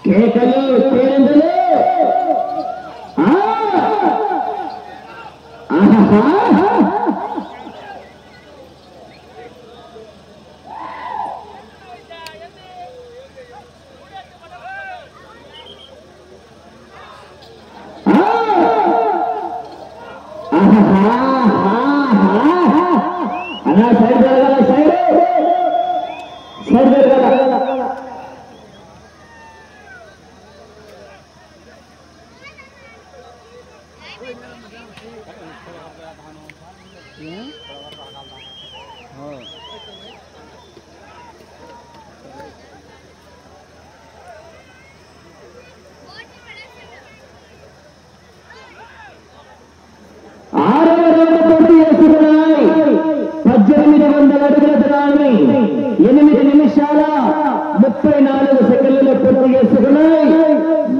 కేకలు పేరెందులు అన్నా సైడ్ జరగాల సైడ్ జరగాల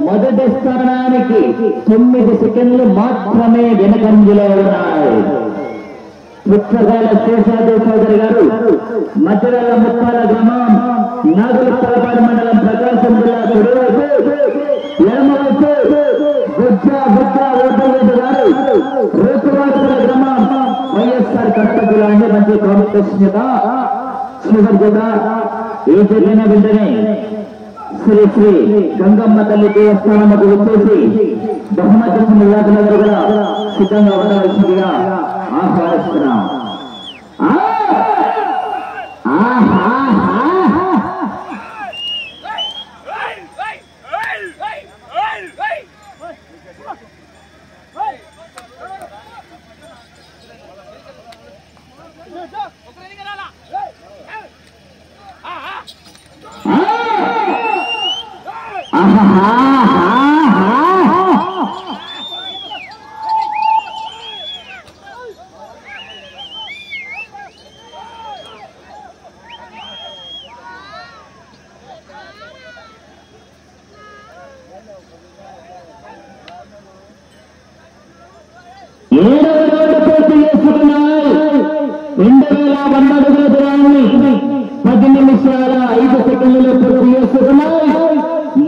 మొదటి స్థానానికి 9 సెకండ్లు మాత్రమే వెనకంజలో ఉన్నాయి. పుచ్చగాల శేషాదేవ్ చౌదరి గారు మధ్యరాల ముప్పాల గ్రామం నాగులపాలపాడు మండలం ప్రకాశం జిల్లా కుడివైపు ఎడమవైపు ఓటర్రెడ్డి గారు రేకువాడపల గ్రామం వైఎస్ఆర్ కడప జిల్లా అంటే మంచి కాంపిటీషన్ చివరి జత ఏ జరిగిన వెంటనే శ్రీ శ్రీ గంగమ్మ తల్లి దేవస్థానముకు వచ్చేసి బహుమతి నిరాకరణలు కూడా సిద్ధంగా ఉండవలసిందిగా ఆహ్వానిస్తున్నాం.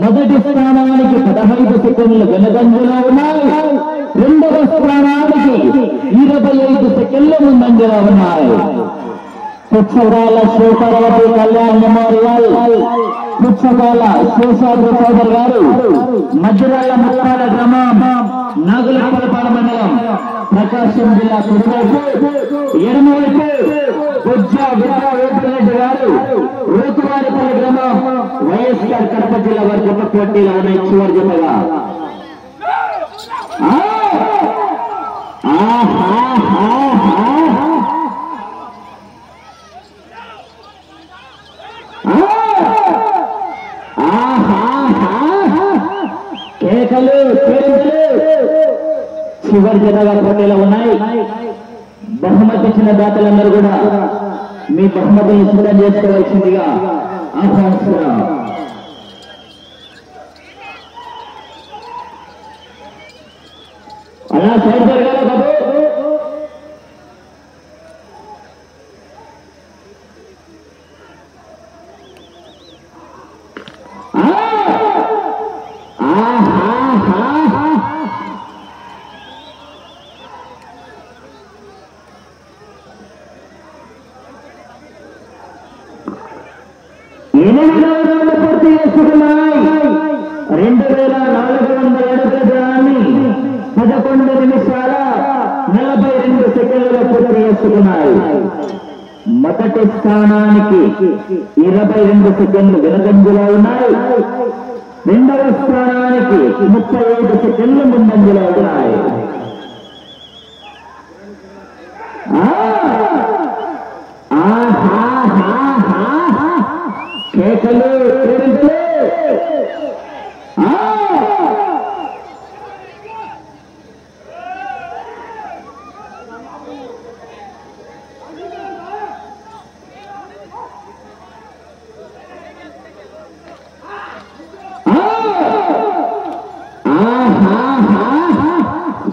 మొదటి స్థానానికి 15 సెకండ్లు వెనకంజలో ఉన్నాయి. రెండవ స్థానానికి 25 సెకండ్లు ముందంజలో ఉన్నాయి. పుచ్చగాల శేషావతి కళ్యాణ్ మెమోరియల్ పుచ్చగాల శేషాద్రి చౌదరి గారు మధ్యరాల ముప్పాల గ్రామం నాగులపాలపాడు మండలం ప్రకాశం జిల్లా కుడివైపు ఎడమవైపు ఓటర్రెడ్డి గారు రేకువాడపల్లి గ్రామం వైఎస్ఆర్ కడప జిల్లా వారి జత పోటీలో ఉన్నాయి. చివరి జతగా కేకలు చివరి జతగా పోటీలో ఉన్నాయి. బహుమతి ఇచ్చిన దాతలందరూ కూడా మీ బహుమతిని సిద్ధం చేసుకోవాల్సిందిగా ఆహ్వానిస్తున్నాం. అలా సైడ్ జరగాలి బాబు. పూర్తి చేసుకున్నాయి. 2407 గ్రాన్ని 11 నిమిషాల 42 సెకండ్లలో పూర్తి చేసుకున్నాయి. మొదటి స్థానానికి 22 సెకండ్లు వెనకంజలో ఉన్నాయి. రెండవ స్థానానికి 35 సెకండ్లు ముందంజలో ఉన్నాయి. కేకలు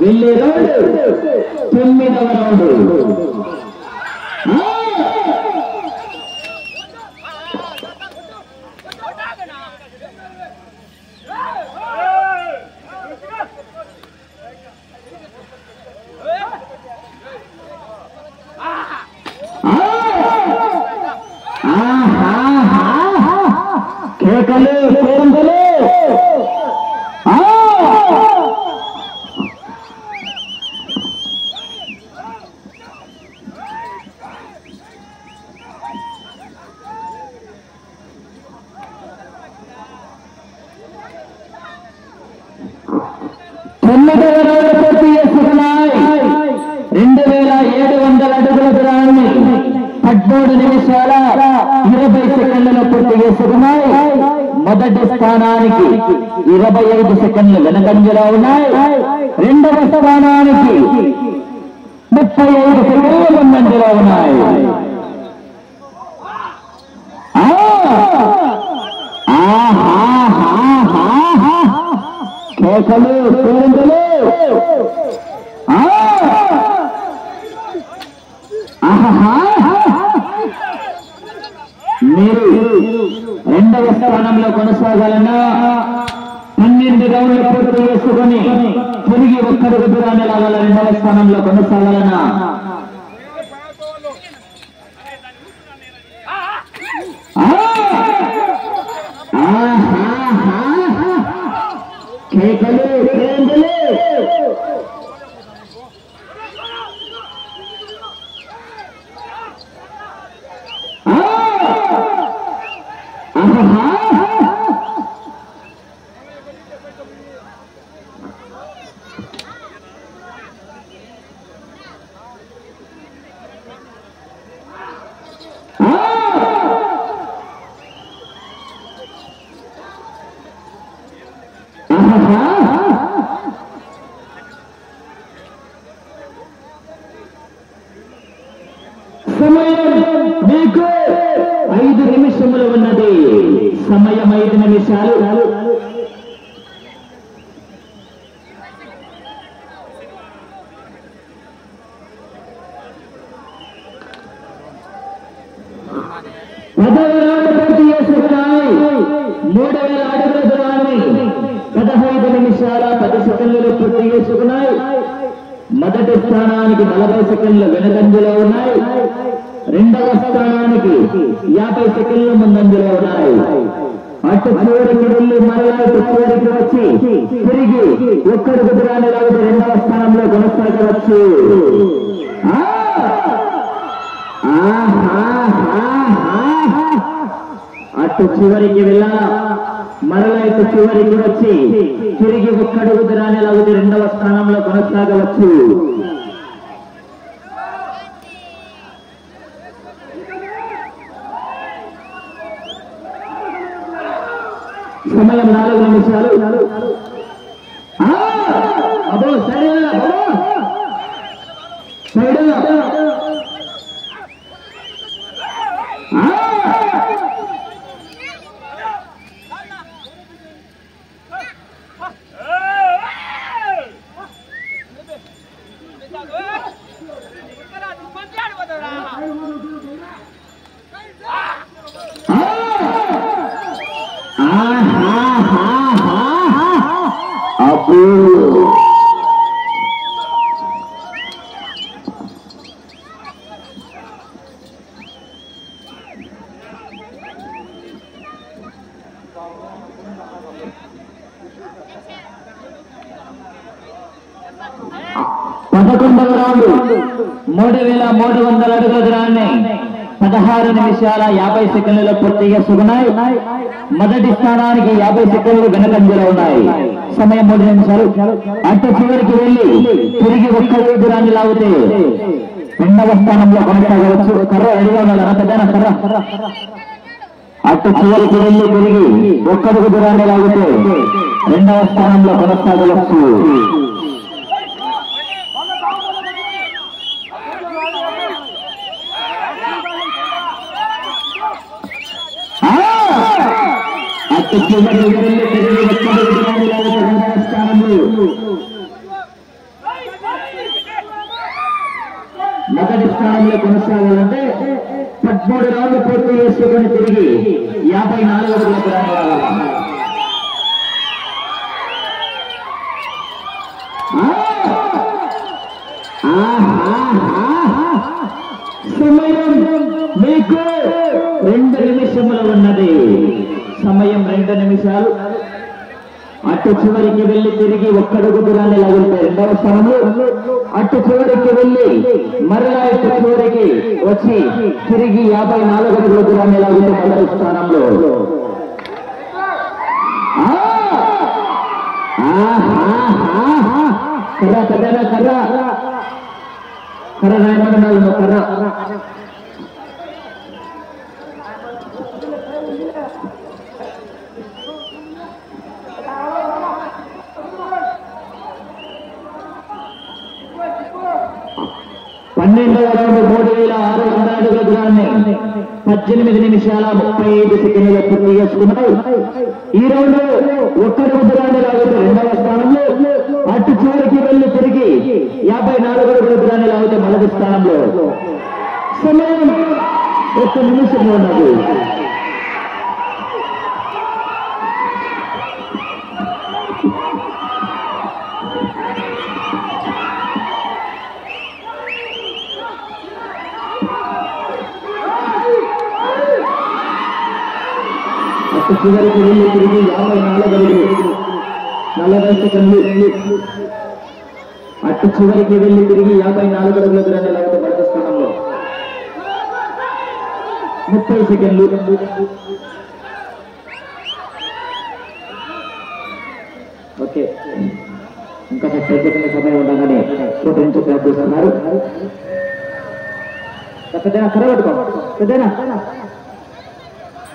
వెళ్ళే రౌండ్ 9వ రౌండ్ కేకలు కేరందలు పూర్తి చేసుకున్నాయి. 2700 అడుగుల దూరాన్ని 13 నిమిషాల 20 సెకండ్లలో పూర్తి చేసుకున్నాయి. మొదటి స్థానానికి 25 సెకండ్లు వెనకంజలో ఉన్నాయి. రెండవ స్థానానికి 35 సెకండ్లు ముందంజలో ఉన్నాయి. కేకలు కేరింతలు మీరు రెండవ స్థానంలో కొనసాగాలన్నా 12 రౌండ్లు పూర్తి చేసుకుని తిరిగి ఒక్కడికి దూరాన్ని లాగాల. రెండవ స్థానంలో కొనసాగాలన్నా కేకలు కేరింతలు సమయం మీకు 5 నిమిషములు ఉన్నది. సమయం 5 నిమిషాలు. పూర్తి చేసుకున్నాయి. 3000 అడుగుల దూరాన్ని 15 నిమిషాల 10 సెకండ్లలో పూర్తి చేసుకున్నాయి. మొదటి స్థానానికి 40 సెకండ్లు వెనకంజలో ఉన్నాయి. రెండవ స్థానానికి 50 సెకండ్లు ముందంజలో ఉన్నాయి. అటు చివరికి వెళ్ళి మరలా ఇటు చివరికి వచ్చి తిరిగి ఒక్కడికి దూరాన్ని లాగితే రెండవ స్థానంలో కొనసాగవచ్చు. అటు చివరికి వెళ్ళాలా, మరలా ఇటు చివరికి వచ్చి తిరిగి ఒక్కడుగు దూరాన్ని లాగితే రెండవ స్థానంలో కొనసాగవచ్చు. సమయం 4 నిమిషాలు. అబ్బో సైడ్ సైడ్ పదకొండవ రౌండ్ 3300 అడుగుల దూరాన్ని 16 నిమిషాల 50 సెకండ్లలో పూర్తి చేసుకున్నాయి. మొదటి స్థానానికి 50 సెకండ్లు వెనకంజలో ఉన్నాయి. సమయం 3 నిమిషాలు. అటు చివరికి వెళ్ళి తిరిగి ఒక్కడి దూరాన్ని లాగితే రెండవ స్థానంలో కొనసాగవచ్చు. కర్ర రెడీగా ఉండాలి. పెద్ద కర్ర. అటు చివరికి వెళ్ళి తిరిగి ఒక్కడికి దూరాన్ని లాగితే రెండవ స్థానంలో కొనసాగవచ్చు. అటు చివరికి వెళ్ళి తిరిగి ఒక్కడికి దూరాన్ని లాగితే రెండవ స్థానంలో మొదటి స్థానంలో కొనసాగాలంటే 13 రౌండ్లు పూర్తి చేసుకొని తిరిగి 54 అడుగులకు రావాలి. సమయం మీకు 2 నిమిషములు ఉన్నది. సమయం 2 నిమిషాలు. అటు చివరికి వెళ్లి తిరిగి ఒక్కడుగు దూరాన్ని లాగుతాయి. రెండవ స్థానంలో అటు చివరికి వెళ్లి మరలా ఇటు చివరికి వచ్చి తిరిగి 54 అడుగుల దూరాన్ని లాగుతూ మొదటి స్థానంలో. కర్ర కర్ర కర్ర కర్ర రాయమన్నాడు. కర్ర 12వ రౌండ్ 3600 అడుగుల దూరాన్ని 18 నిమిషాల 35 సెకండ్ల పూర్తి చేసుకున్నాయి. ఈ రౌండ్ ఒక్కడుగు దూరాన్ని లాగితే రెండవ స్థానంలో, అటు చివరికి వెళ్లి తిరిగి 54 అడుగుల దూరాన్ని లాగితే మొదటి స్థానంలో. సమయం 1 నిమిషం ఉన్నది. అటు చివరికి వెళ్ళి తిరిగి 54 అడుగులు 40 సెకండ్లు. అటు చివరికి వెళ్ళి తిరిగి 54 అడుగుల దూరాన్ని లాగితే మొదటి స్థానంలో 30 సెకండ్లు. ఓకే, ఇంకా 30 సెకండ్ల సమయం ఉండగానే నుంచి ప్రార్థిస్తున్నారు. పెద్దనా కర్ర పట్టుకో, పెద్దనా